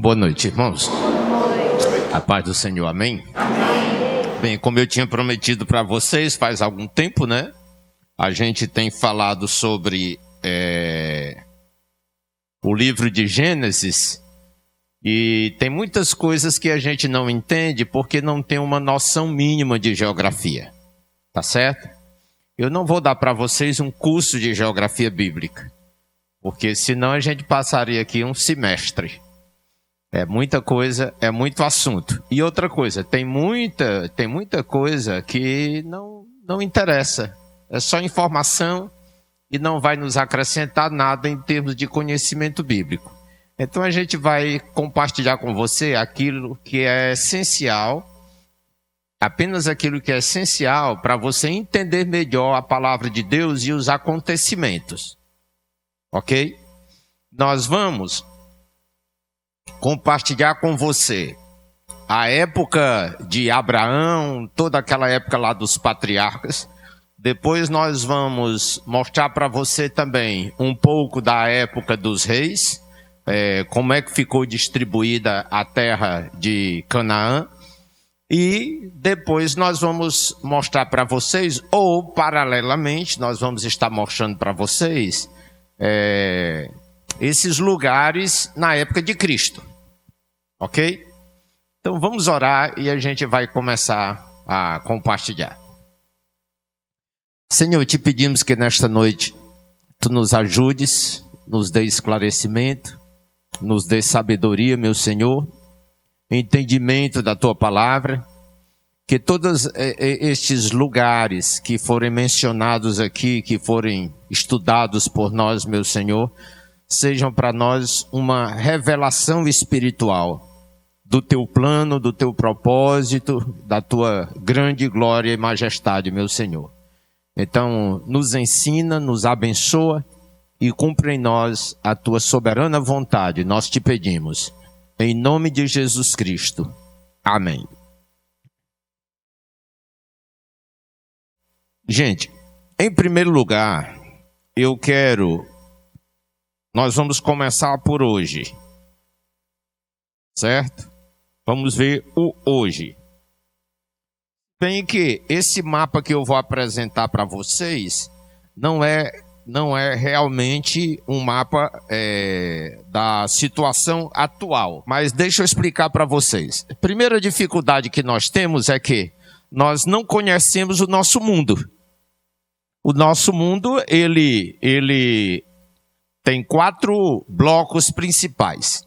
Boa noite, irmãos. A paz do Senhor, amém? Amém. Bem, como eu tinha prometido para vocês faz algum tempo, né? A gente tem falado sobre o livro de Gênesis e tem muitas coisas que a gente não entende porque não tem uma noção mínima de geografia, tá certo? Eu não vou dar para vocês um curso de geografia bíblica, porque senão a gente passaria aqui um semestre. É muita coisa, é muito assunto. E outra coisa, tem muita coisa que não interessa. É só informação e não vai nos acrescentar nada em termos de conhecimento bíblico. Então a gente vai compartilhar com você aquilo que é essencial, apenas aquilo que é essencial para você entender melhor a palavra de Deus e os acontecimentos. Ok? Nós vamos compartilhar com você a época de Abraão, toda aquela época lá dos patriarcas. Depois nós vamos mostrar para você também um pouco da época dos reis, como é que ficou distribuída a terra de Canaã. E depois nós vamos mostrar para vocês, ou paralelamente, nós vamos estar mostrando para vocês esses lugares na época de Cristo, ok? Então vamos orar e a gente vai começar a compartilhar. Senhor, te pedimos que nesta noite Tu nos ajudes, nos dê esclarecimento, nos dê sabedoria, meu Senhor, entendimento da Tua palavra, que todos estes lugares que forem mencionados aqui, que forem estudados por nós, meu Senhor, sejam para nós uma revelação espiritual do Teu plano, do Teu propósito, da Tua grande glória e majestade, meu Senhor. Então, nos ensina, nos abençoa e cumpre em nós a Tua soberana vontade. Nós te pedimos, em nome de Jesus Cristo. Amém. Gente, em primeiro lugar, nós vamos começar por hoje, certo? Vamos ver o hoje. Bem que esse mapa que eu vou apresentar para vocês não é realmente um mapa da situação atual. Mas deixa eu explicar para vocês. A primeira dificuldade que nós temos é que nós não conhecemos o nosso mundo. O nosso mundo, ele tem 4 blocos principais.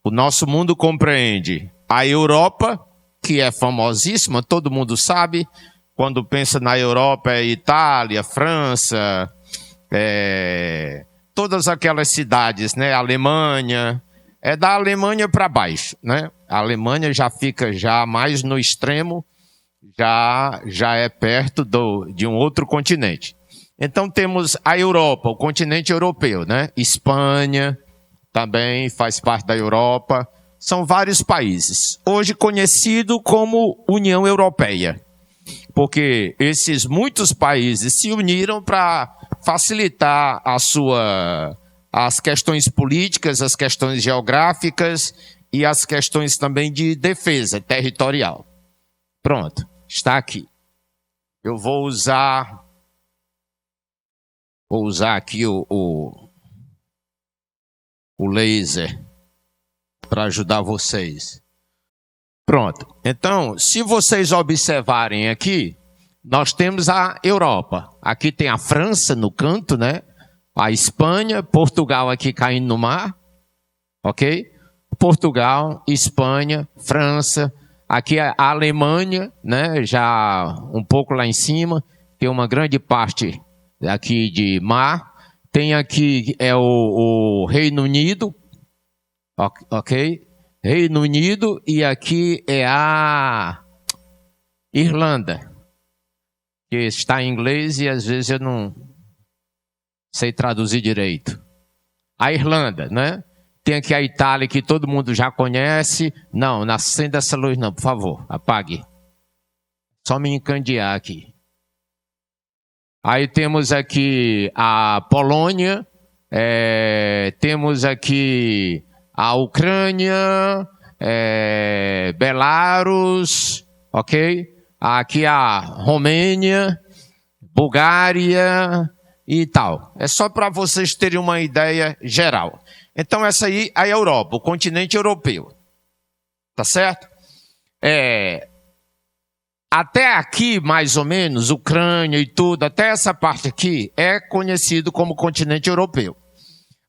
O nosso mundo compreende a Europa, que é famosíssima, todo mundo sabe. Quando pensa na Europa é Itália, França, todas aquelas cidades, né? Alemanha, é da Alemanha para baixo, né? A Alemanha já fica mais no extremo, já é perto de um outro continente. Então temos a Europa, o continente europeu, né? Espanha também faz parte da Europa. São vários países, hoje conhecido como União Europeia, porque esses muitos países se uniram para facilitar as questões políticas, as questões geográficas e as questões também de defesa territorial. Pronto, está aqui. Eu vou usar aqui o laser para ajudar vocês. Pronto. Então, se vocês observarem aqui, nós temos a Europa. Aqui tem a França no canto, né? A Espanha, Portugal aqui caindo no mar. Ok? Portugal, Espanha, França. Aqui a Alemanha, né? Já um pouco lá em cima. Tem uma grande parte aqui de mar. Tem aqui o Reino Unido. Ok? Reino Unido, e aqui é a Irlanda, que está em inglês e às vezes eu não sei traduzir direito. A Irlanda, né? Tem aqui a Itália, que todo mundo já conhece. Não, acenda essa luz não, por favor, apague. Só me encandear aqui. Aí temos aqui a Polônia, temos aqui a Ucrânia, Belarus, ok? Aqui a Romênia, Bulgária e tal. É só para vocês terem uma ideia geral. Então essa aí é a Europa, o continente europeu. Tá certo? Até aqui, mais ou menos, Ucrânia e tudo, até essa parte aqui, é conhecido como continente europeu.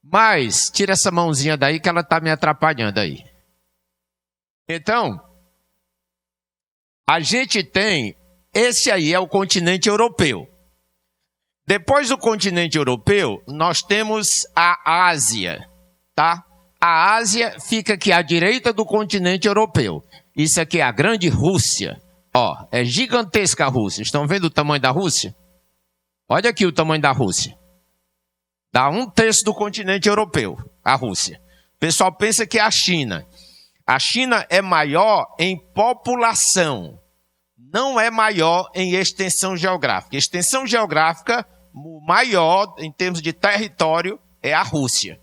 Mas, tira essa mãozinha daí que ela está me atrapalhando aí. Então, a gente tem, esse aí é o continente europeu. Depois do continente europeu, nós temos a Ásia, tá? A Ásia fica aqui à direita do continente europeu. Isso aqui é a grande Rússia. Ó, é gigantesca a Rússia. Estão vendo o tamanho da Rússia? Olha aqui o tamanho da Rússia. Dá 1/3 do continente europeu, a Rússia. O pessoal pensa que é a China. A China é maior em população. Não é maior em extensão geográfica. Extensão geográfica maior em termos de território é a Rússia.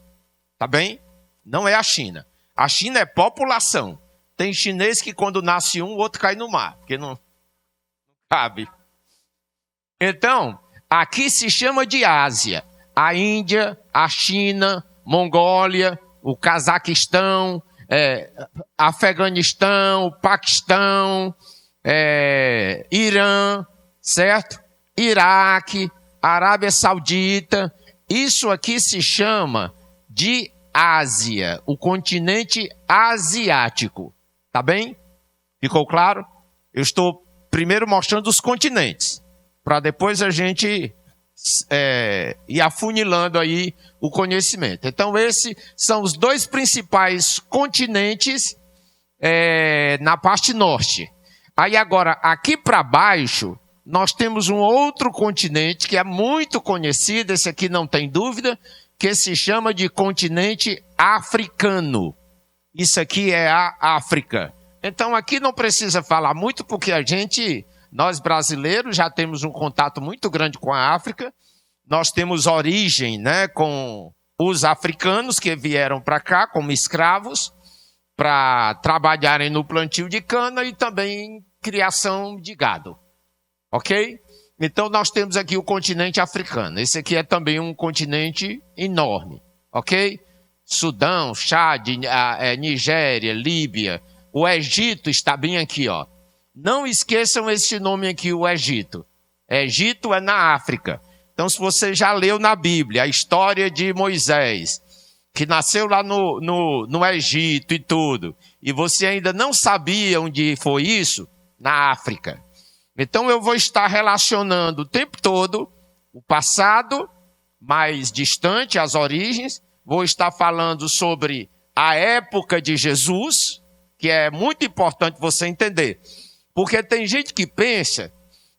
Tá bem? Não é a China. A China é população. Tem chinês que quando nasce um, o outro cai no mar, porque não cabe. Então, aqui se chama de Ásia. A Índia, a China, Mongólia, o Cazaquistão, Afeganistão, Paquistão, Irã, certo? Iraque, Arábia Saudita. Isso aqui se chama de Ásia, o continente asiático. Tá bem? Ficou claro? Eu estou primeiro mostrando os continentes, para depois a gente ir afunilando aí o conhecimento. Então, esses são os dois principais continentes na parte norte. Aí agora, aqui para baixo, nós temos um outro continente que é muito conhecido, esse aqui não tem dúvida, que se chama de continente africano. Isso aqui é a África. Então aqui não precisa falar muito, porque nós brasileiros já temos um contato muito grande com a África. Nós temos origem, né, com os africanos que vieram para cá como escravos para trabalharem no plantio de cana e também criação de gado. Ok? Então nós temos aqui o continente africano. Esse aqui é também um continente enorme. Ok? Sudão, Chad, Nigéria, Líbia. O Egito está bem aqui, ó. Não esqueçam esse nome aqui, o Egito. Egito é na África. Então, se você já leu na Bíblia a história de Moisés, que nasceu lá no Egito e tudo, e você ainda não sabia onde foi isso, na África. Então, eu vou estar relacionando o tempo todo o passado mais distante, as origens. Vou estar falando sobre a época de Jesus, que é muito importante você entender. Porque tem gente que pensa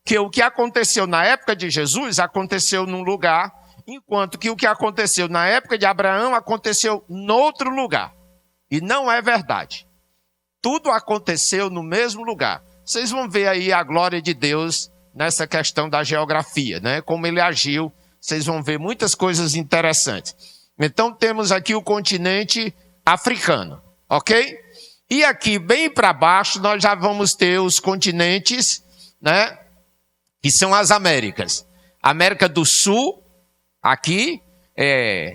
que o que aconteceu na época de Jesus aconteceu num lugar, enquanto que o que aconteceu na época de Abraão aconteceu noutro lugar. E não é verdade. Tudo aconteceu no mesmo lugar. Vocês vão ver aí a glória de Deus nessa questão da geografia, né? Como ele agiu, vocês vão ver muitas coisas interessantes. Então temos aqui o continente africano, ok? E aqui bem para baixo nós já vamos ter os continentes, né? Que são as Américas. América do Sul, aqui,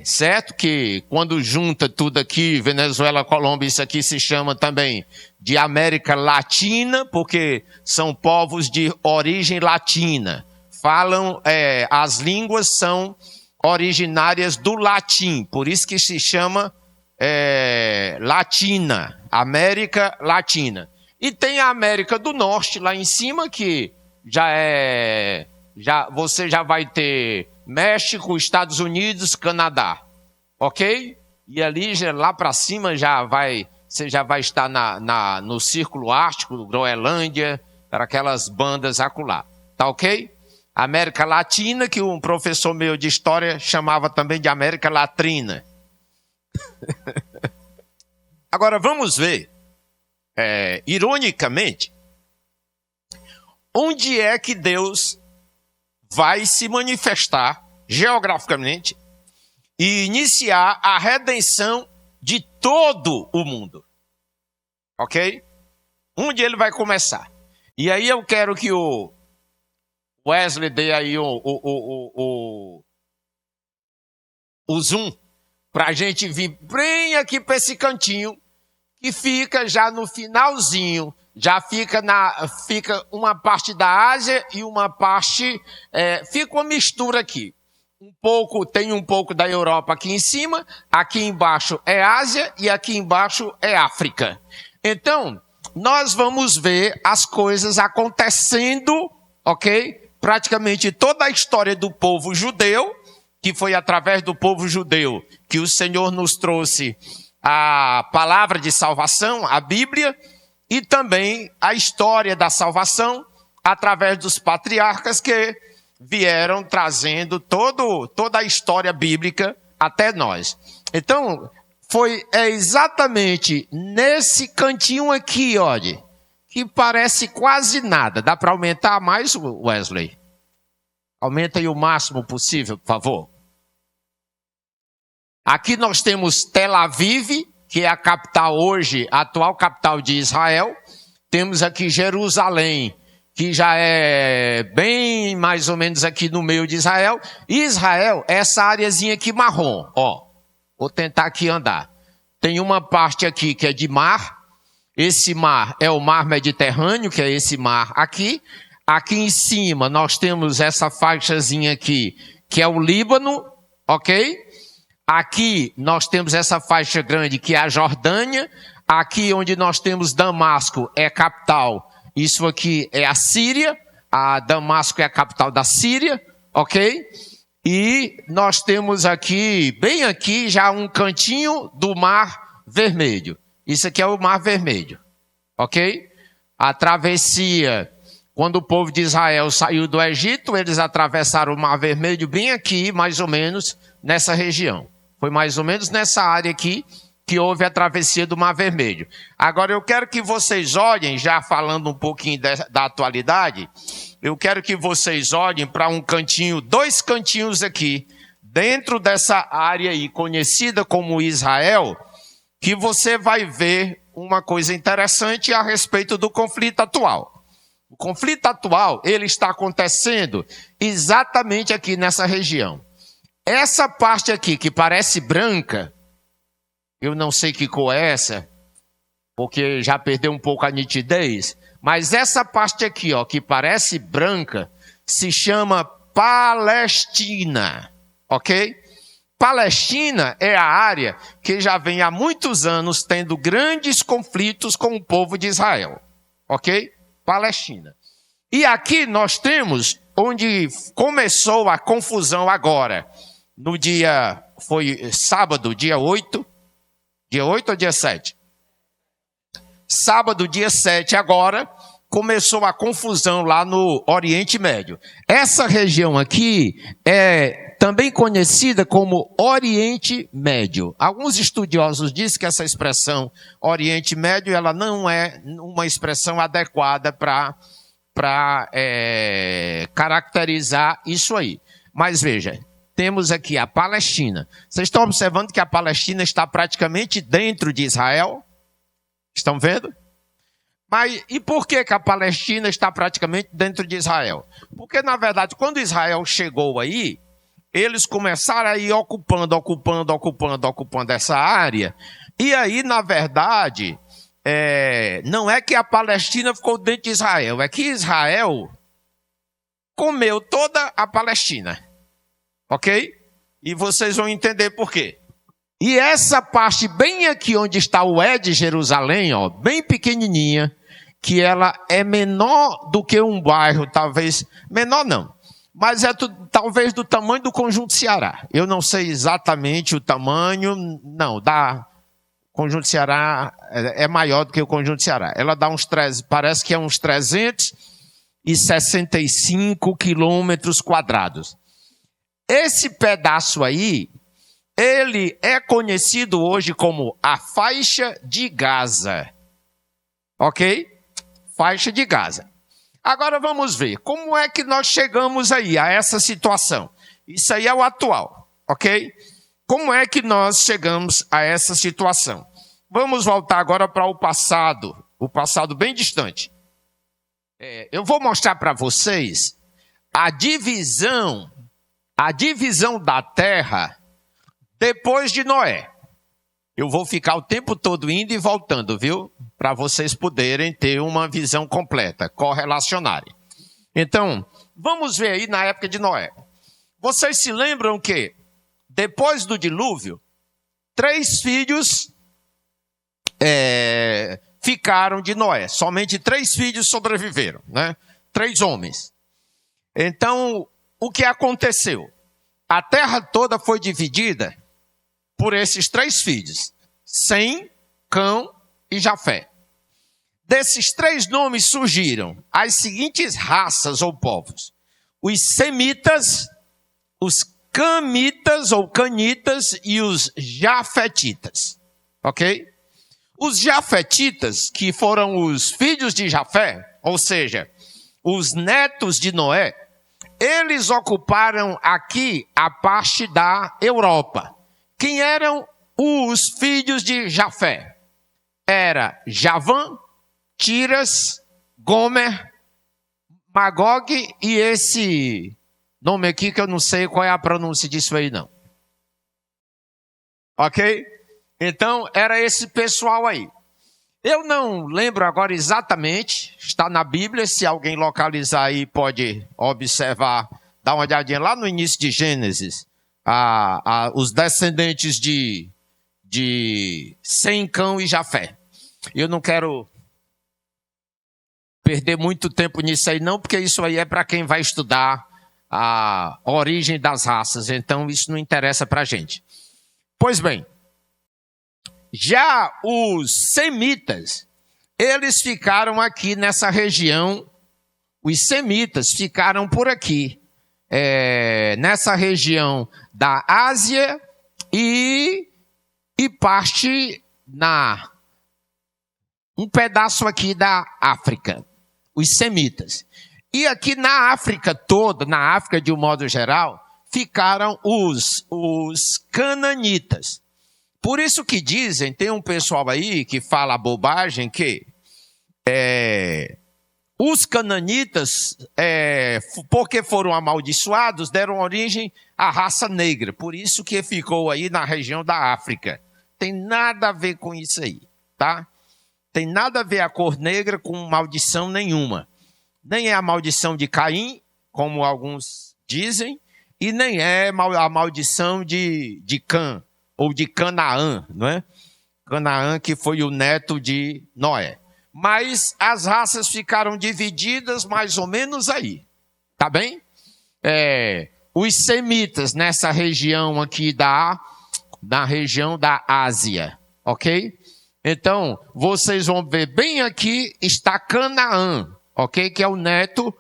certo? Que quando junta tudo aqui, Venezuela, Colômbia, isso aqui se chama também de América Latina, porque são povos de origem latina. Falam, as línguas são originárias do latim, por isso que se chama Latina, América Latina. E tem a América do Norte lá em cima, que você já vai ter México, Estados Unidos, Canadá, ok? E ali, lá para cima, você já vai estar no Círculo Ártico, Groenlândia, para aquelas bandas acolá, tá ok? América Latina, que um professor meu de história chamava também de América Latrina. Agora vamos ver, ironicamente, onde é que Deus vai se manifestar geograficamente e iniciar a redenção de todo o mundo. Ok? Onde ele vai começar? E aí eu quero que o Wesley dê aí o zoom para a gente vir bem aqui para esse cantinho que fica já no finalzinho, já fica uma parte da Ásia e uma parte, fica uma mistura aqui. Tem um pouco da Europa aqui em cima, aqui embaixo é Ásia e aqui embaixo é África. Então, nós vamos ver as coisas acontecendo, ok? Praticamente toda a história do povo judeu, que foi através do povo judeu que o Senhor nos trouxe a palavra de salvação, a Bíblia, e também a história da salvação através dos patriarcas que vieram trazendo toda a história bíblica até nós. Então, é exatamente nesse cantinho aqui, olha, que parece quase nada. Dá para aumentar mais, Wesley? Aumenta aí o máximo possível, por favor. Aqui nós temos Tel Aviv, que é a capital hoje, a atual capital de Israel. Temos aqui Jerusalém, que já é bem mais ou menos aqui no meio de Israel. Israel, essa areazinha aqui marrom, ó. Vou tentar aqui andar. Tem uma parte aqui que é de mar. Esse mar é o mar Mediterrâneo, que é esse mar aqui. Aqui em cima nós temos essa faixazinha aqui, que é o Líbano, ok? Aqui nós temos essa faixa grande, que é a Jordânia. Aqui onde nós temos Damasco é capital. Isso aqui é a Síria. A Damasco é a capital da Síria, ok? E nós temos aqui, bem aqui, já um cantinho do Mar Vermelho. Isso aqui é o Mar Vermelho, ok? A travessia, quando o povo de Israel saiu do Egito, eles atravessaram o Mar Vermelho bem aqui, mais ou menos, nessa região. Foi mais ou menos nessa área aqui que houve a travessia do Mar Vermelho. Agora eu quero que vocês olhem, já falando um pouquinho da atualidade, eu quero que vocês olhem para um cantinho, 2 cantinhos aqui, dentro dessa área aí, conhecida como Israel, que você vai ver uma coisa interessante a respeito do conflito atual. O conflito atual, ele está acontecendo exatamente aqui nessa região. Essa parte aqui, que parece branca, eu não sei que cor é essa, porque já perdeu um pouco a nitidez, mas essa parte aqui, ó, que parece branca, se chama Palestina, ok? Palestina é a área que já vem há muitos anos tendo grandes conflitos com o povo de Israel, ok? Palestina. E aqui nós temos onde começou a confusão agora, no dia, foi sábado, dia 8, dia 8 ou dia 7? Sábado, dia 7 agora, começou a confusão lá no Oriente Médio. Essa região aqui é também conhecida como Oriente Médio. Alguns estudiosos dizem que essa expressão Oriente Médio ela não é uma expressão adequada para caracterizar isso aí. Mas veja, temos aqui a Palestina. Vocês estão observando que a Palestina está praticamente dentro de Israel? Estão vendo? Mas e por que a Palestina está praticamente dentro de Israel? Porque, na verdade, quando Israel chegou aí, eles começaram a ir ocupando essa área. E aí, na verdade, não é que a Palestina ficou dentro de Israel, é que Israel comeu toda a Palestina. Ok? E vocês vão entender por quê. E essa parte bem aqui onde está o de Jerusalém, ó, bem pequenininha, que ela é menor do que um bairro, talvez, menor não, mas talvez do tamanho do Conjunto Ceará. Eu não sei exatamente o tamanho, não, Conjunto Ceará é maior do que o Conjunto Ceará. Ela dá parece que é uns 365 quilômetros quadrados. Esse pedaço aí, ele é conhecido hoje como a faixa de Gaza. Ok? Faixa de Gaza. Agora vamos ver, como é que nós chegamos aí a essa situação? Isso aí é o atual, ok? como é que nós chegamos a essa situação? Vamos voltar agora para o passado bem distante. Eu vou mostrar para vocês a divisão da terra depois de Noé. Eu vou ficar o tempo todo indo e voltando, viu? Para vocês poderem ter uma visão completa, correlacionarem. Então, vamos ver aí na época de Noé. Vocês se lembram que, depois do dilúvio, 3 filhos ficaram de Noé. Somente 3 filhos sobreviveram, né? 3 homens. Então, o que aconteceu? A terra toda foi dividida por esses 3 filhos, Sem, Cão e Jafé. Desses 3 nomes surgiram as seguintes raças ou povos: os semitas, os camitas ou canitas e os jafetitas. Ok? Os jafetitas, que foram os filhos de Jafé, ou seja, os netos de Noé, eles ocuparam aqui a parte da Europa. Quem eram os filhos de Jafé? Era Javã, Tiras, Gomer, Magog e esse nome aqui que eu não sei qual é a pronúncia disso aí não. Ok? Então era esse pessoal aí. Eu não lembro agora exatamente, está na Bíblia, se alguém localizar aí pode observar, dá uma olhadinha lá no início de Gênesis, os descendentes de Sem, Cão e Jafé. Eu não quero perder muito tempo nisso aí não, porque isso aí é para quem vai estudar a origem das raças, então isso não interessa para a gente. Pois bem, já os semitas, eles ficaram aqui nessa região, os semitas ficaram por aqui, nessa região da Ásia e parte um pedaço aqui da África, os semitas. E aqui na África toda, na África de um modo geral, ficaram os cananitas. Por isso que dizem, tem um pessoal aí que fala bobagem, que os cananitas, porque foram amaldiçoados, deram origem à raça negra. Por isso que ficou aí na região da África. Tem nada a ver com isso aí, tá? Tem nada a ver a cor negra com maldição nenhuma. Nem é a maldição de Caim, como alguns dizem, e nem é a maldição de Cã, ou de Canaã, não é? Canaã, que foi o neto de Noé. Mas as raças ficaram divididas mais ou menos aí, tá bem? Os semitas nessa região aqui na região da Ásia, ok? Então, vocês vão ver bem aqui está Canaã, ok? Que é o neto,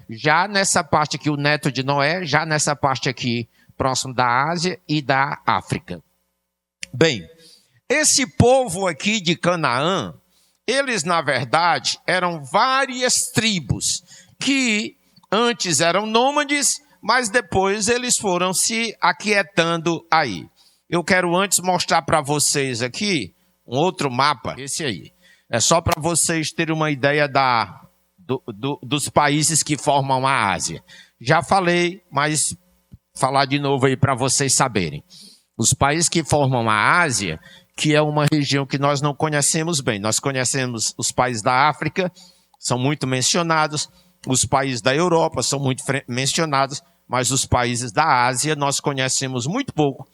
já nessa parte aqui, o neto de Noé, já nessa parte aqui, próximo da Ásia e da África. Bem, esse povo aqui de Canaã, eles na verdade eram várias tribos que antes eram nômades, mas depois eles foram se aquietando aí. Eu quero antes mostrar para vocês aqui um outro mapa, esse aí. É só para vocês terem uma ideia dos países que formam a Ásia. Já falei, mas falar de novo aí para vocês saberem. Os países que formam a Ásia, que é uma região que nós não conhecemos bem. Nós conhecemos os países da África, são muito mencionados. Os países da Europa são muito mencionados, mas os países da Ásia nós conhecemos muito pouco.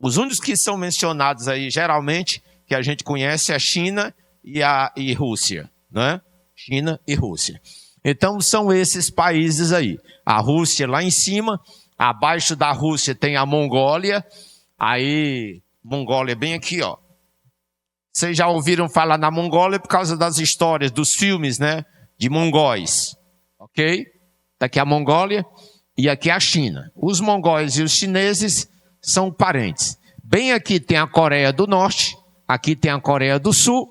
Os únicos que são mencionados aí, geralmente, que a gente conhece é a China e Rússia, né? China e Rússia. Então, são esses países aí. A Rússia lá em cima, abaixo da Rússia tem a Mongólia, aí, Mongólia bem aqui, ó. Vocês já ouviram falar na Mongólia por causa das histórias, dos filmes, né? De mongóis, ok? Daqui a Mongólia e aqui a China. Os mongóis e os chineses são parentes. Bem aqui tem a Coreia do Norte, aqui tem a Coreia do Sul,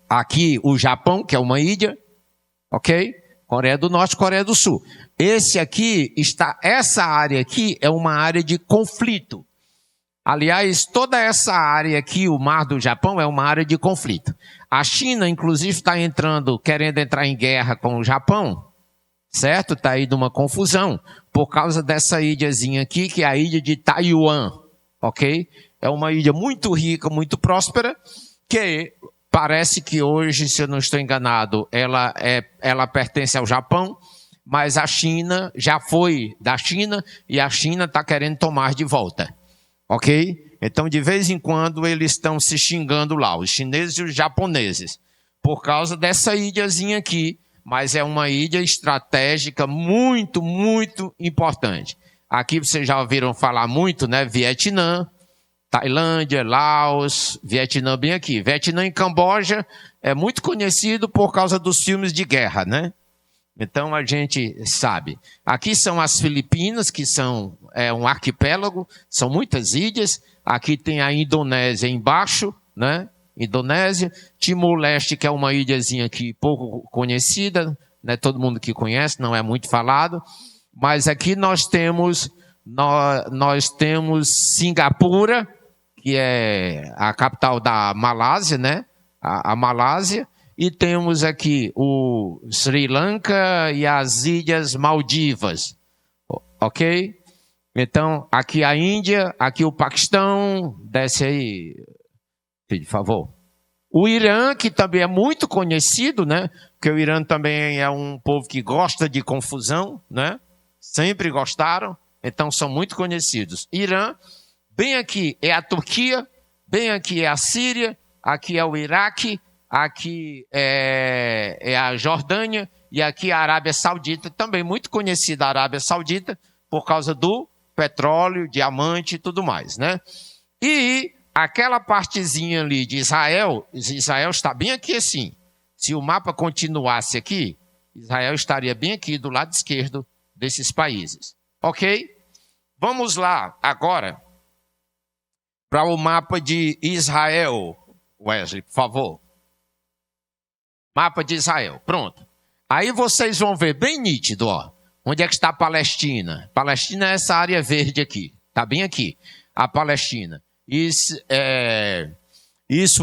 aqui o Japão, que é uma ilha, ok? Coreia do Norte, Coreia do Sul. Essa área aqui é uma área de conflito. Aliás, toda essa área aqui, o Mar do Japão, é uma área de conflito. A China, inclusive, está querendo entrar em guerra com o Japão, certo? Está aí numa confusão, por causa dessa ilhazinha aqui, que é a ilha de Taiwan, ok? É uma ilha muito rica, muito próspera, que parece que hoje, se eu não estou enganado, ela pertence ao Japão, mas a China já foi da China e a China está querendo tomar de volta, ok? Então, de vez em quando, eles estão se xingando lá, os chineses e os japoneses, por causa dessa ilhazinha aqui, mas é uma ilha estratégica muito, muito importante. Aqui vocês já ouviram falar muito, né? Vietnã, Tailândia, Laos, Vietnã bem aqui. Vietnã e Camboja é muito conhecido por causa dos filmes de guerra, né? Então a gente sabe. Aqui são as Filipinas, que são um arquipélago, são muitas ilhas. Aqui tem a Indonésia embaixo, né? Indonésia. Timor-Leste, que é uma ilhazinha aqui pouco conhecida, né? Todo mundo que conhece, não é muito falado. Mas aqui nós temos Singapura, que é a capital da Malásia, né? A Malásia. E temos aqui o Sri Lanka e as Ilhas Maldivas, ok? Então, aqui a Índia, aqui o Paquistão, desce aí, por favor. O Irã, que também é muito conhecido, né? Porque o Irã também é um povo que gosta de confusão, né? Sempre gostaram, então são muito conhecidos. Irã, bem aqui é a Turquia, bem aqui é a Síria, aqui é o Iraque, aqui é a Jordânia e aqui a Arábia Saudita, também muito conhecida a Arábia Saudita, por causa do petróleo, diamante e tudo mais, né? E aquela partezinha ali de Israel está bem aqui assim. Se o mapa continuasse aqui, Israel estaria bem aqui do lado esquerdo desses países, ok? Vamos lá agora para o mapa de Israel, Wesley, por favor. Mapa de Israel, pronto. Aí vocês vão ver bem nítido, ó. Onde é que está a Palestina? Palestina é essa área verde aqui. Está bem aqui, a Palestina. Isso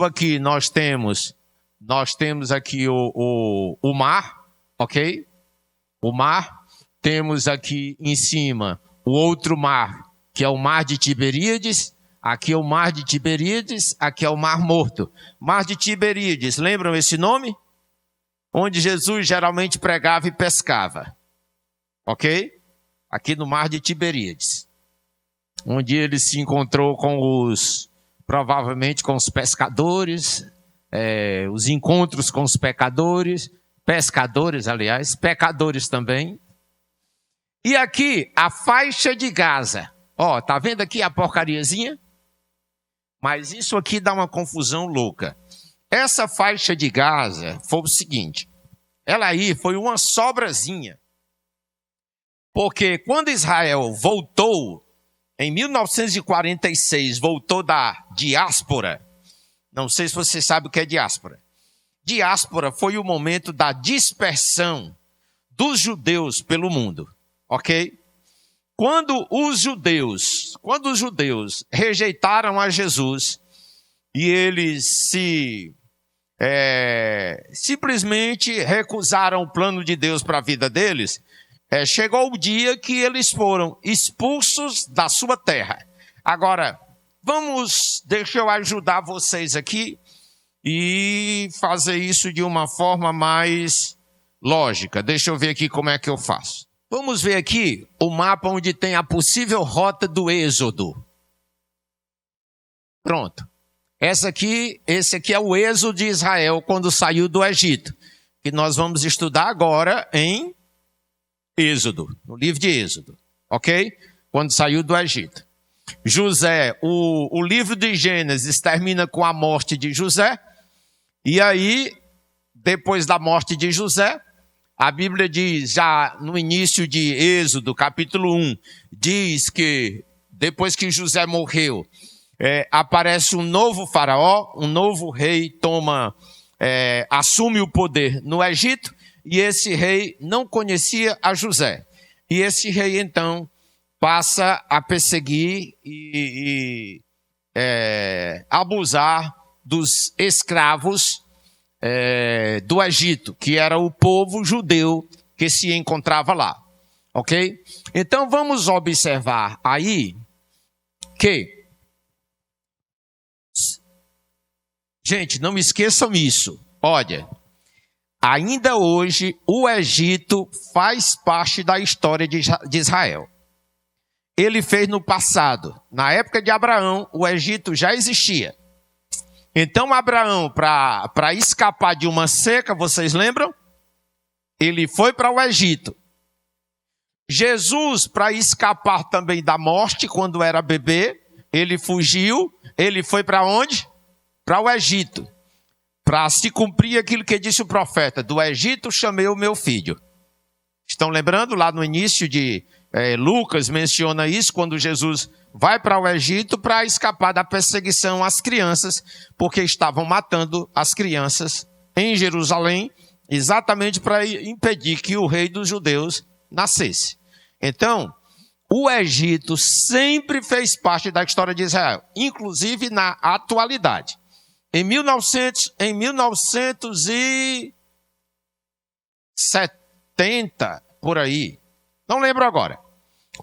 aqui nós temos aqui o mar, ok? O mar. Temos aqui em cima o outro mar, que é o Mar de Tiberíades. Aqui é o Mar de Tiberíades, aqui é o Mar Morto. Mar de Tiberíades, lembram esse nome? Onde Jesus geralmente pregava e pescava, ok? Aqui no Mar de Tiberíades, onde ele se encontrou provavelmente com os pescadores, os encontros com os pescadores também. E aqui, a faixa de Gaza, ó, tá vendo aqui a porcariazinha? Mas isso aqui dá uma confusão louca. Essa faixa de Gaza foi o seguinte, ela aí foi uma sobrazinha, porque quando Israel voltou, em 1946, voltou da diáspora, não sei se você sabe o que é diáspora. Diáspora foi o momento da dispersão dos judeus pelo mundo, ok? Quando os judeus rejeitaram a Jesus e eles simplesmente recusaram o plano de Deus para a vida deles, chegou o dia que eles foram expulsos da sua terra. Agora, deixa eu ajudar vocês aqui e fazer isso de uma forma mais lógica. Deixa eu ver aqui como é que eu faço. Vamos ver aqui o mapa onde tem a possível rota do Êxodo. Pronto. Esse aqui é o êxodo de Israel quando saiu do Egito, que nós vamos estudar agora em Êxodo, no livro de Êxodo, ok? Quando saiu do Egito. José, o livro de Gênesis termina com a morte de José, e aí, depois da morte de José, a Bíblia diz, já no início de Êxodo, capítulo 1, diz que depois que José morreu, aparece um novo faraó, um novo rei assume o poder no Egito, e esse rei não conhecia a José. E esse rei, então, passa a perseguir abusar dos escravos do Egito, que era o povo judeu que se encontrava lá. Ok? Então vamos observar aí que, gente, não esqueçam isso. Olha, ainda hoje o Egito faz parte da história de Israel. Ele fez no passado. Na época de Abraão, o Egito já existia. Então Abraão, para escapar de uma seca, vocês lembram? Ele foi para o Egito. Jesus, para escapar também da morte, quando era bebê, ele fugiu. Ele foi para onde? Para o Egito. Para se cumprir aquilo que disse o profeta: do Egito chamei o meu filho. Estão lembrando? Lá no início de Lucas menciona isso, quando Jesus vai para o Egito para escapar da perseguição às crianças, porque estavam matando as crianças em Jerusalém, exatamente para impedir que o rei dos judeus nascesse. Então, o Egito sempre fez parte da história de Israel, inclusive na atualidade. Em 1970, por aí, não lembro agora,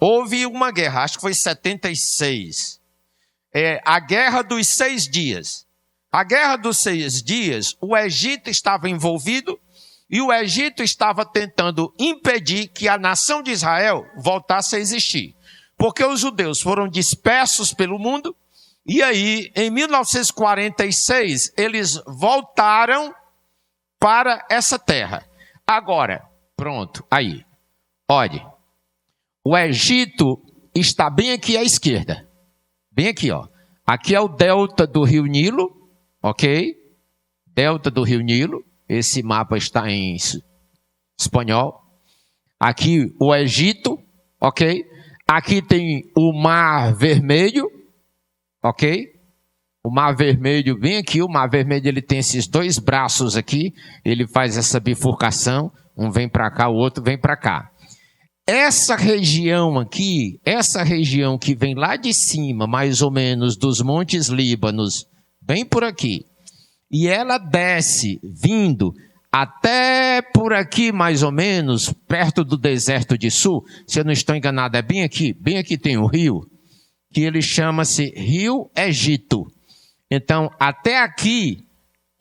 houve uma guerra, acho que foi 76, a Guerra dos 6 Dias. A Guerra dos 6 Dias, o Egito estava envolvido e o Egito estava tentando impedir que a nação de Israel voltasse a existir, porque os judeus foram dispersos pelo mundo. E aí, em 1946, eles voltaram para essa terra. Agora, pronto, aí. Olha, o Egito está bem aqui à esquerda. Bem aqui, ó. Aqui é o delta do Rio Nilo, ok? Delta do Rio Nilo. Esse mapa está em espanhol. Aqui o Egito, ok? Aqui tem o Mar Vermelho. Ok? O Mar Vermelho, bem aqui, o Mar Vermelho ele tem esses 2 braços aqui, ele faz essa bifurcação, um vem para cá, o outro vem para cá. Essa região aqui, essa região que vem lá de cima, mais ou menos dos Montes Líbanos, bem por aqui, e ela desce, vindo até por aqui mais ou menos, perto do deserto de Sul, se eu não estou enganado, é bem aqui tem o rio, que ele chama-se Rio Egito. Então, até aqui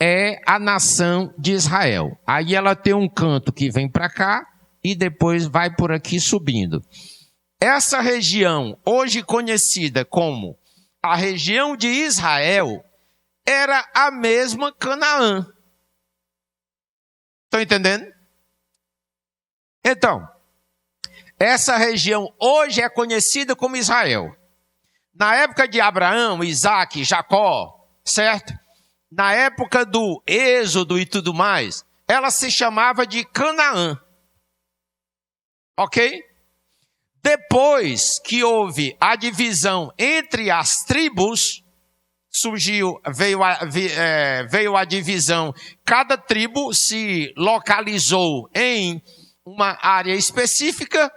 é a nação de Israel. Aí ela tem um canto que vem para cá e depois vai por aqui subindo. Essa região, hoje conhecida como a região de Israel, era a mesma Canaã. Estão entendendo? Então, essa região hoje é conhecida como Israel. Na época de Abraão, Isaac, Jacó, certo? Na época do Êxodo e tudo mais, ela se chamava de Canaã. Ok? Depois que houve a divisão entre as tribos, veio a divisão, cada tribo se localizou em uma área específica.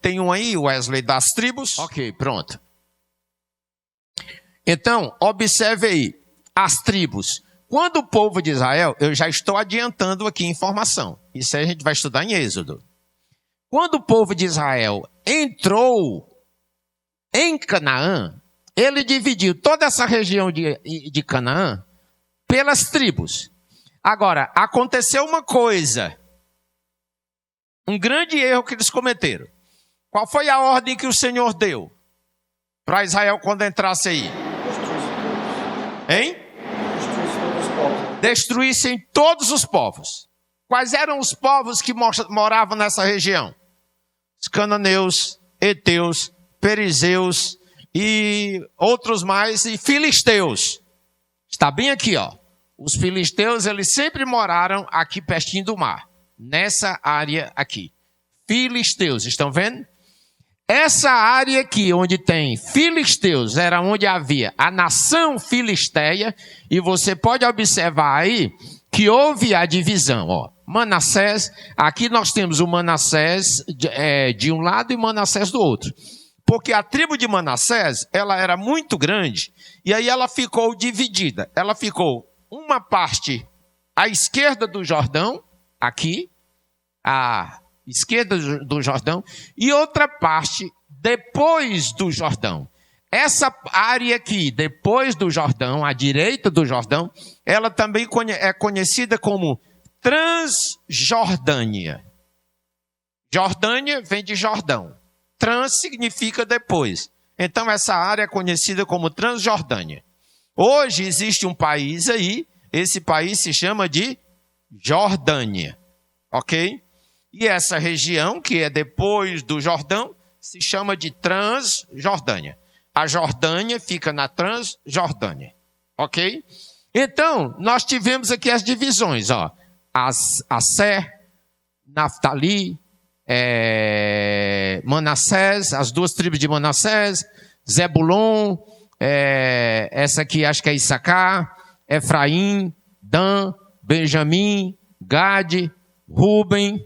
Tem um aí, Wesley, das tribos. Ok, pronto. Então, observe aí, as tribos. Quando o povo de Israel, eu já estou adiantando aqui informação. Isso aí a gente vai estudar em Êxodo. Quando o povo de Israel entrou em Canaã, ele dividiu toda essa região de Canaã pelas tribos. Agora, aconteceu uma coisa. Um grande erro que eles cometeram. Qual foi a ordem que o Senhor deu para Israel quando entrasse aí? Hein? Destruíssem todos os povos. Quais eram os povos que moravam nessa região? Os cananeus, heteus, perizeus e outros mais, e filisteus. Está bem aqui, ó. Os filisteus, eles sempre moraram aqui pertinho do mar. Nessa área aqui. Filisteus, estão vendo? Essa área aqui, onde tem filisteus, era onde havia a nação filisteia, e você pode observar aí que houve a divisão, ó. Manassés, aqui nós temos o Manassés de um lado e Manassés do outro. porque a tribo de Manassés, ela era muito grande, e aí ela ficou dividida. Ela ficou uma parte à esquerda do Jordão, aqui, à esquerda do Jordão, e outra parte depois do Jordão. Essa área aqui, depois do Jordão, à direita do Jordão, ela também é conhecida como Transjordânia. Jordânia vem de Jordão. Trans significa depois. Então, essa área é conhecida como Transjordânia. Hoje existe um país aí, esse país se chama de Jordânia. Ok? E essa região, que é depois do Jordão, se chama de Transjordânia. A Jordânia fica na Transjordânia. Ok? Então, nós tivemos aqui as divisões, ó. Asser, Naftali, Manassés, as duas tribos de Manassés, Zebulon, essa aqui acho que é Issacar, Efraim, Dan, Benjamim, Gade, Ruben,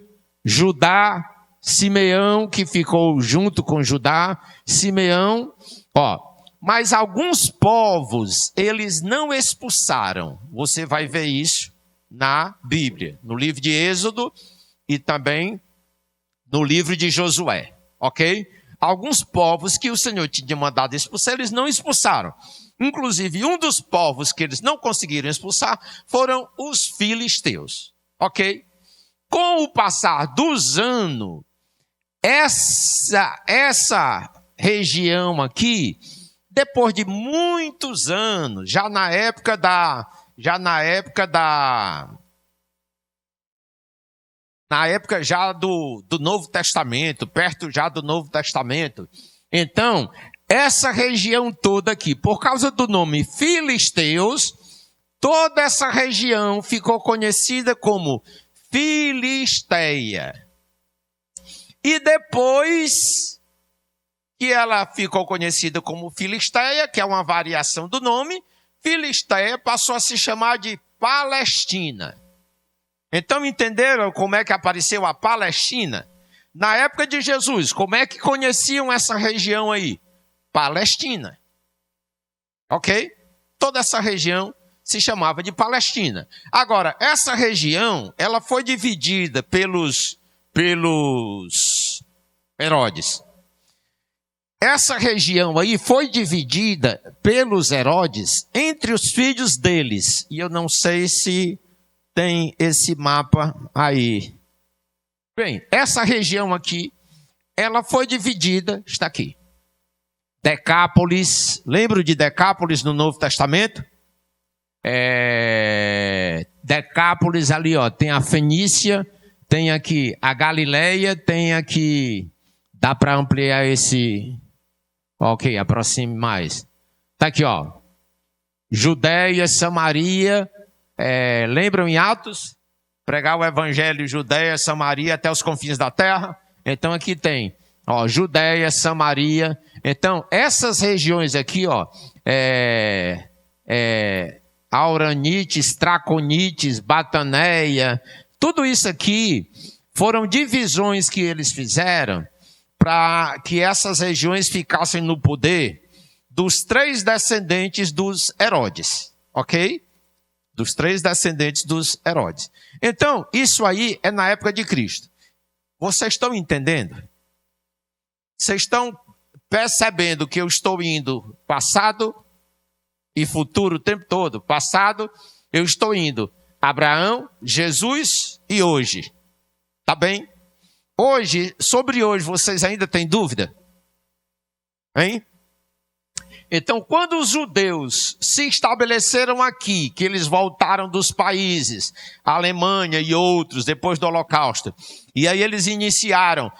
Judá, Simeão, que ficou junto com Judá, Simeão, ó. Mas alguns povos, eles não expulsaram. Você vai ver isso na Bíblia, no livro de Êxodo e também no livro de Josué, ok? Alguns povos que o Senhor tinha mandado expulsar, eles não expulsaram. Inclusive, um dos povos que eles não conseguiram expulsar foram os filisteus, ok? Com o passar dos anos, essa região aqui, depois de muitos anos, já na época já do Novo Testamento, perto já do Novo Testamento. Então, essa região toda aqui, por causa do nome Filisteus, toda essa região ficou conhecida como Filisteia. E depois que ela ficou conhecida como Filisteia, que é uma variação do nome, Filisteia passou a se chamar de Palestina. Então entenderam como é que apareceu a Palestina? Na época de Jesus, como é que conheciam essa região aí? Palestina. Ok? Toda essa região se chamava de Palestina. Agora, essa região, ela foi dividida pelos Herodes. Essa região aí foi dividida pelos Herodes entre os filhos deles. E eu não sei se tem esse mapa aí. Bem, essa região aqui, ela foi dividida, está aqui. Decápolis, lembram de Decápolis no Novo Testamento? Decápolis ali, ó, tem a Fenícia, tem aqui a Galileia, tem aqui, dá para ampliar esse, ok, aproxime mais. Está aqui, ó, Judéia, Samaria, lembram em Atos? Pregar o evangelho, Judéia, Samaria, até os confins da terra. Então aqui tem, ó, Judéia, Samaria. Então essas regiões aqui, ó, Auranites, Traconites, Bataneia, tudo isso aqui foram divisões que eles fizeram para que essas regiões ficassem no poder dos 3 descendentes dos Herodes, ok? Dos 3 descendentes dos Herodes. Então, isso aí é na época de Cristo. Vocês estão entendendo? Vocês estão percebendo que eu estou indo passado e futuro o tempo todo? Passado, eu estou indo Abraão, Jesus e hoje. Tá bem? Hoje, sobre hoje, vocês ainda têm dúvida? Hein? Então, quando os judeus se estabeleceram aqui, que eles voltaram dos países, a Alemanha e outros, depois do Holocausto, e aí eles reiniciaram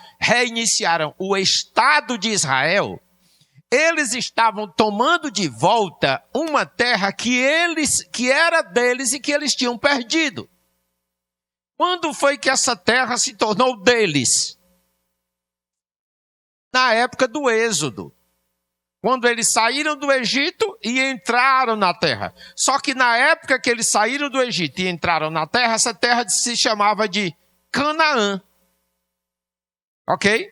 o Estado de Israel, eles estavam tomando de volta uma terra que era deles e que eles tinham perdido. Quando foi que essa terra se tornou deles? Na época do Êxodo. Quando eles saíram do Egito e entraram na terra. Só que na época que eles saíram do Egito e entraram na terra, essa terra se chamava de Canaã. Ok?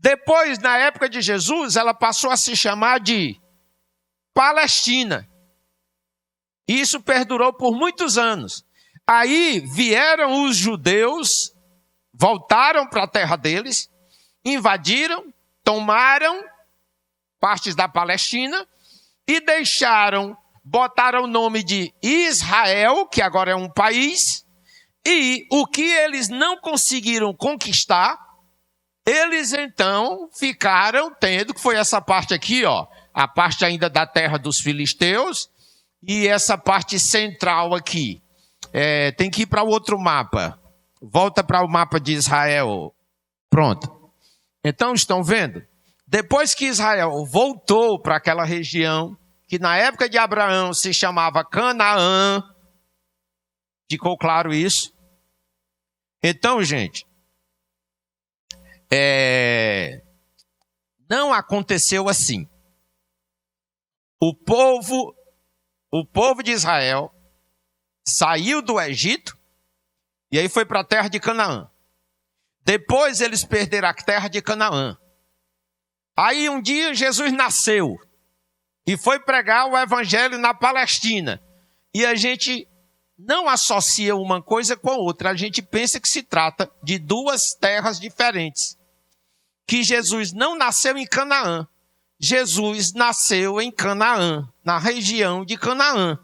Depois, na época de Jesus, ela passou a se chamar de Palestina. Isso perdurou por muitos anos. Aí vieram os judeus, voltaram para a terra deles, invadiram, tomaram partes da Palestina e botaram o nome de Israel, que agora é um país, e o que eles não conseguiram conquistar, eles então ficaram tendo, que foi essa parte aqui, ó, a parte ainda da terra dos filisteus, e essa parte central aqui. Tem que ir para o outro mapa. Volta para o mapa de Israel. Pronto. Então, estão vendo? Depois que Israel voltou para aquela região, que na época de Abraão se chamava Canaã, ficou claro isso? Então, gente, não aconteceu assim. O povo de Israel saiu do Egito e aí foi para a terra de Canaã. Depois eles perderam a terra de Canaã. Aí um dia Jesus nasceu e foi pregar o evangelho na Palestina. E a gente não associa uma coisa com a outra. A gente pensa que se trata de duas terras diferentes. Que Jesus não nasceu em Canaã. Jesus nasceu em Canaã, na região de Canaã.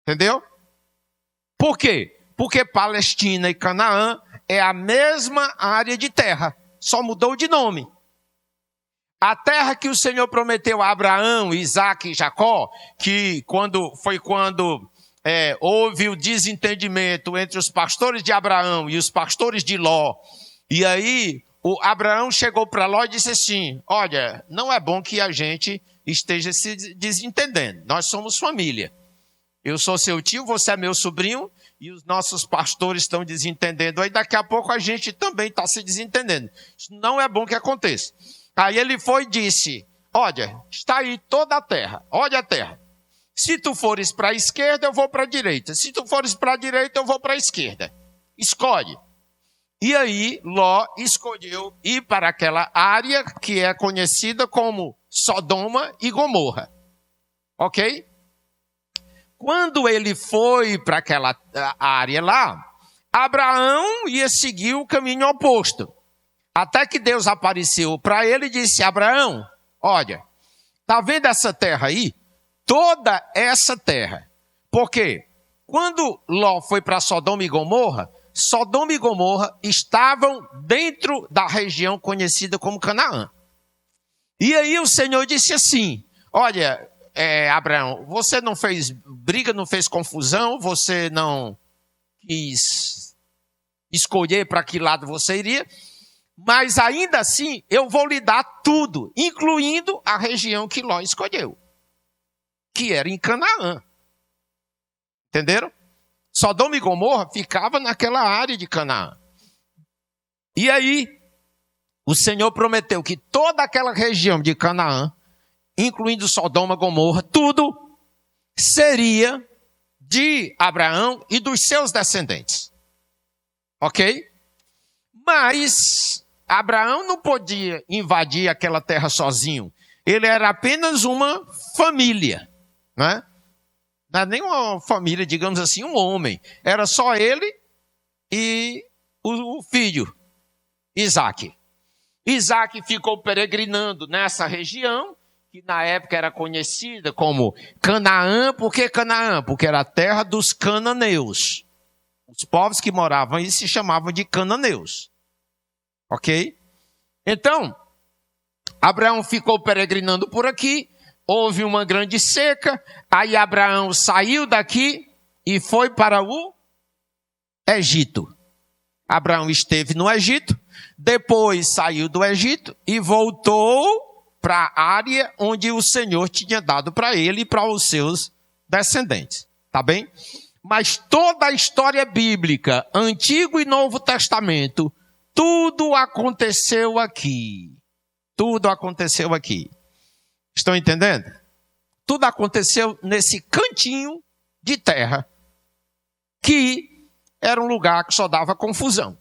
Entendeu? Por quê? Porque Palestina e Canaã é a mesma área de terra, só mudou de nome. A terra que o Senhor prometeu a Abraão, Isaque e Jacó, que quando houve o desentendimento entre os pastores de Abraão e os pastores de Ló, e aí o Abraão chegou para Ló e disse assim: olha, não é bom que a gente esteja se desentendendo, nós somos família. Eu sou seu tio, você é meu sobrinho, e os nossos pastores estão desentendendo. Aí daqui a pouco a gente também está se desentendendo. Isso não é bom que aconteça. Aí ele foi e disse: olha, está aí toda a terra, olha a terra. Se tu fores para a esquerda, eu vou para a direita. Se tu fores para a direita, eu vou para a esquerda. Escolhe. E aí Ló escolheu ir para aquela área que é conhecida como Sodoma e Gomorra. Ok? Quando ele foi para aquela área lá, Abraão ia seguir o caminho oposto. Até que Deus apareceu para ele e disse: Abraão, olha, tá vendo essa terra aí? Toda essa terra. Por quê? Quando Ló foi para Sodoma e Gomorra estavam dentro da região conhecida como Canaã. E aí o Senhor disse assim: olha, Abraão, você não fez briga, não fez confusão, você não quis escolher para que lado você iria, mas ainda assim eu vou lhe dar tudo, incluindo a região que Ló escolheu, que era em Canaã. Entenderam? Sodoma e Gomorra ficava naquela área de Canaã. E aí o Senhor prometeu que toda aquela região de Canaã, incluindo Sodoma e Gomorra, tudo seria de Abraão e dos seus descendentes. Ok? Mas Abraão não podia invadir aquela terra sozinho. Ele era apenas uma família, né? Não era nem uma família, digamos assim, um homem. Era só ele e o filho, Isaque. Isaque ficou peregrinando nessa região, que na época era conhecida como Canaã. Por que Canaã? Porque era a terra dos cananeus. Os povos que moravam aí se chamavam de cananeus. Ok? Então, Abraão ficou peregrinando por aqui, houve uma grande seca, aí Abraão saiu daqui e foi para o Egito. Abraão esteve no Egito, depois saiu do Egito e voltou para a área onde o Senhor tinha dado para ele e para os seus descendentes. Tá bem? Mas toda a história bíblica, Antigo e Novo Testamento, tudo aconteceu aqui. Tudo aconteceu aqui. Estão entendendo? Tudo aconteceu nesse cantinho de terra, que era um lugar que só dava confusão.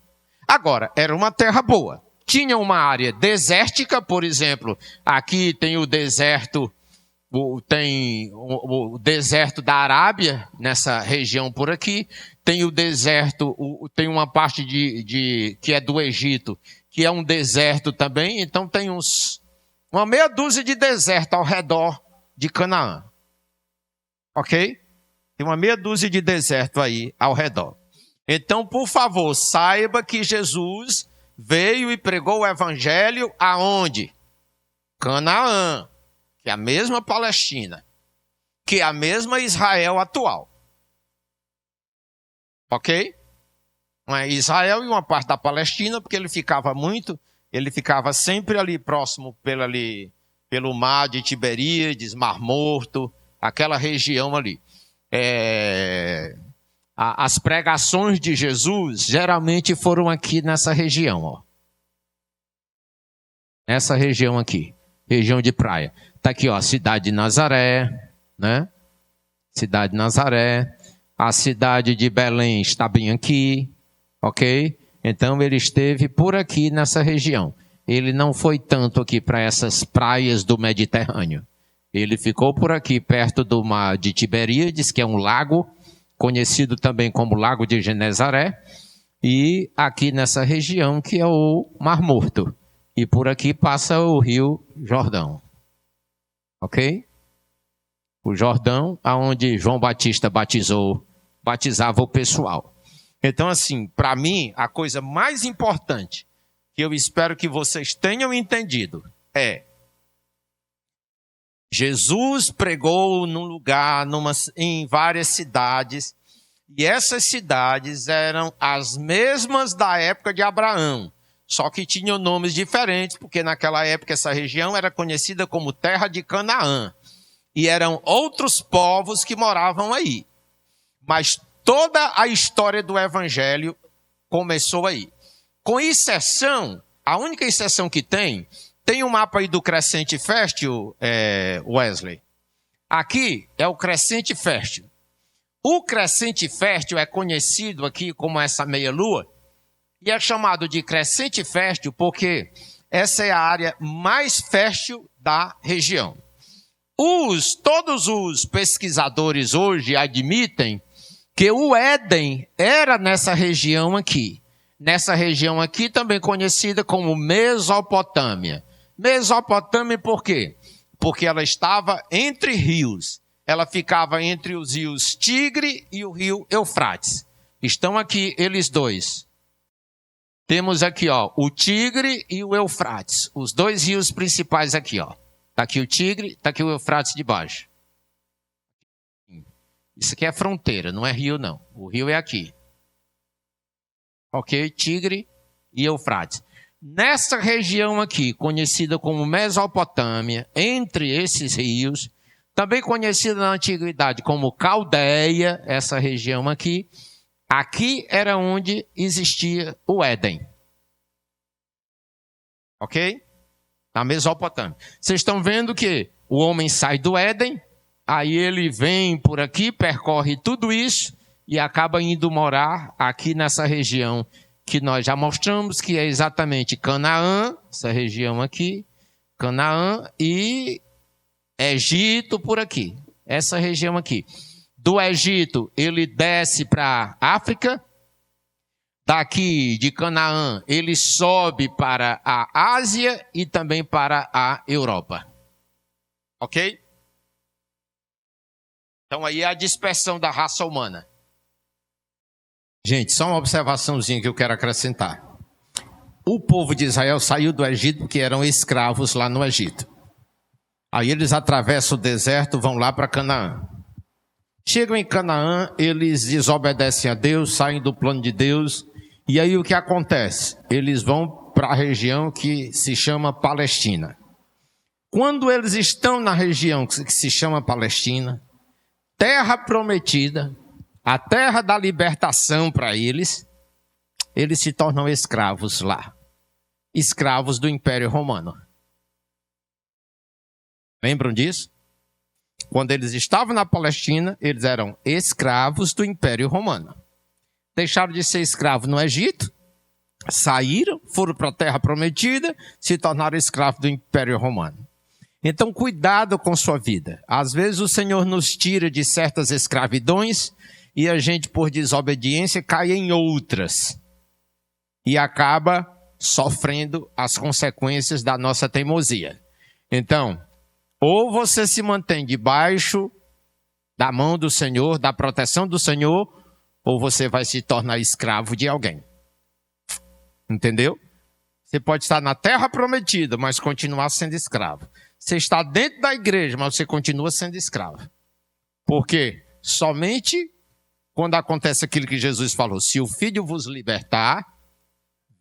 Agora, era uma terra boa. tinha uma área desértica, por exemplo, aqui tem o deserto, o deserto da Arábia, nessa região por aqui, tem o deserto, tem uma parte que é do Egito, que é um deserto também, então tem uma meia dúzia de deserto ao redor de Canaã. Ok? Tem uma meia dúzia de deserto aí ao redor. Então, por favor, saiba que Jesus veio e pregou o evangelho aonde? Canaã, que é a mesma Palestina, que é a mesma Israel atual. Ok? Israel e uma parte da Palestina, porque ele ficava sempre ali próximo pelo mar de Tiberíades, Mar Morto, aquela região ali. As pregações de Jesus geralmente foram aqui nessa região, ó. Nessa região aqui, região de praia. Está aqui, ó, a cidade de Nazaré, né? Cidade de Nazaré. A cidade de Belém está bem aqui, ok? Então ele esteve por aqui nessa região. Ele não foi tanto aqui para essas praias do Mediterrâneo. Ele ficou por aqui perto do mar de Tiberíades, que é um lago, conhecido também como Lago de Genezaré, e aqui nessa região que é o Mar Morto. E por aqui passa o Rio Jordão. Ok? O Jordão, aonde João Batista batizava o pessoal. Então, assim, para mim, a coisa mais importante que eu espero que vocês tenham entendido é: Jesus pregou num lugar, em várias cidades, e essas cidades eram as mesmas da época de Abraão, só que tinham nomes diferentes, porque naquela época essa região era conhecida como Terra de Canaã, e eram outros povos que moravam aí. Mas toda a história do Evangelho começou aí. Com exceção, a única exceção que tem um mapa aí do Crescente Fértil, Wesley. Aqui é o Crescente Fértil. O Crescente Fértil é conhecido aqui como essa meia-lua, e é chamado de Crescente Fértil porque essa é a área mais fértil da região. Todos os pesquisadores hoje admitem que o Éden era nessa região aqui. Nessa região aqui, também conhecida como Mesopotâmia. Mesopotâmia por quê? Porque ela estava entre rios. Ela ficava entre os rios Tigre e o rio Eufrates. Estão aqui eles dois. Temos aqui, ó, o Tigre e o Eufrates. Os dois rios principais aqui, ó. Está aqui o Tigre, está aqui o Eufrates de baixo. Isso aqui é fronteira, não é rio não. O rio é aqui. Ok? Tigre e Eufrates. Nessa região aqui, conhecida como Mesopotâmia, entre esses rios, também conhecida na antiguidade como Caldeia, essa região aqui, aqui era onde existia o Éden. Ok? Na Mesopotâmia. Vocês estão vendo que o homem sai do Éden, aí ele vem por aqui, percorre tudo isso e acaba indo morar aqui nessa região que nós já mostramos, que é exatamente Canaã, essa região aqui, Canaã e Egito por aqui, essa região aqui. Do Egito ele desce para a África, daqui de Canaã ele sobe para a Ásia e também para a Europa. Ok? Então aí é a dispersão da raça humana. Gente, só uma observaçãozinha que eu quero acrescentar. O povo de Israel saiu do Egito porque eram escravos lá no Egito. Aí eles atravessam o deserto, vão lá para Canaã. Chegam em Canaã, eles desobedecem a Deus, saem do plano de Deus. E aí o que acontece? Eles vão para a região que se chama Palestina. Quando eles estão na região que se chama Palestina, terra prometida, a terra da libertação para eles se tornam escravos lá. Escravos do Império Romano. Lembram disso? Quando eles estavam na Palestina, eles eram escravos do Império Romano. Deixaram de ser escravos no Egito, saíram, foram para a terra prometida, se tornaram escravos do Império Romano. Então, cuidado com sua vida. Às vezes o Senhor nos tira de certas escravidões e a gente, por desobediência, cai em outras. E acaba sofrendo as consequências da nossa teimosia. Então, ou você se mantém debaixo da mão do Senhor, da proteção do Senhor, ou você vai se tornar escravo de alguém. Entendeu? Você pode estar na terra prometida, mas continuar sendo escravo. Você está dentro da igreja, mas você continua sendo escravo. Por quê? Somente quando acontece aquilo que Jesus falou, se o Filho vos libertar,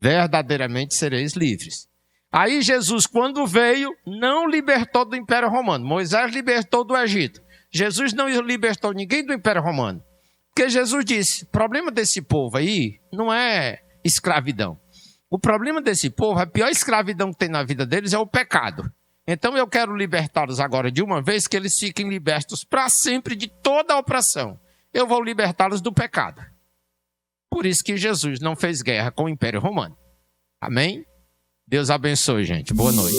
verdadeiramente sereis livres. Aí Jesus, quando veio, não libertou do Império Romano. Moisés libertou do Egito. Jesus não libertou ninguém do Império Romano. Porque Jesus disse, o problema desse povo aí não é escravidão. O problema desse povo, a pior escravidão que tem na vida deles é o pecado. Então eu quero libertá-los agora de uma vez, que eles fiquem libertos para sempre de toda a opressão. Eu vou libertá-los do pecado. Por isso que Jesus não fez guerra com o Império Romano. Amém? Deus abençoe, gente. Boa noite.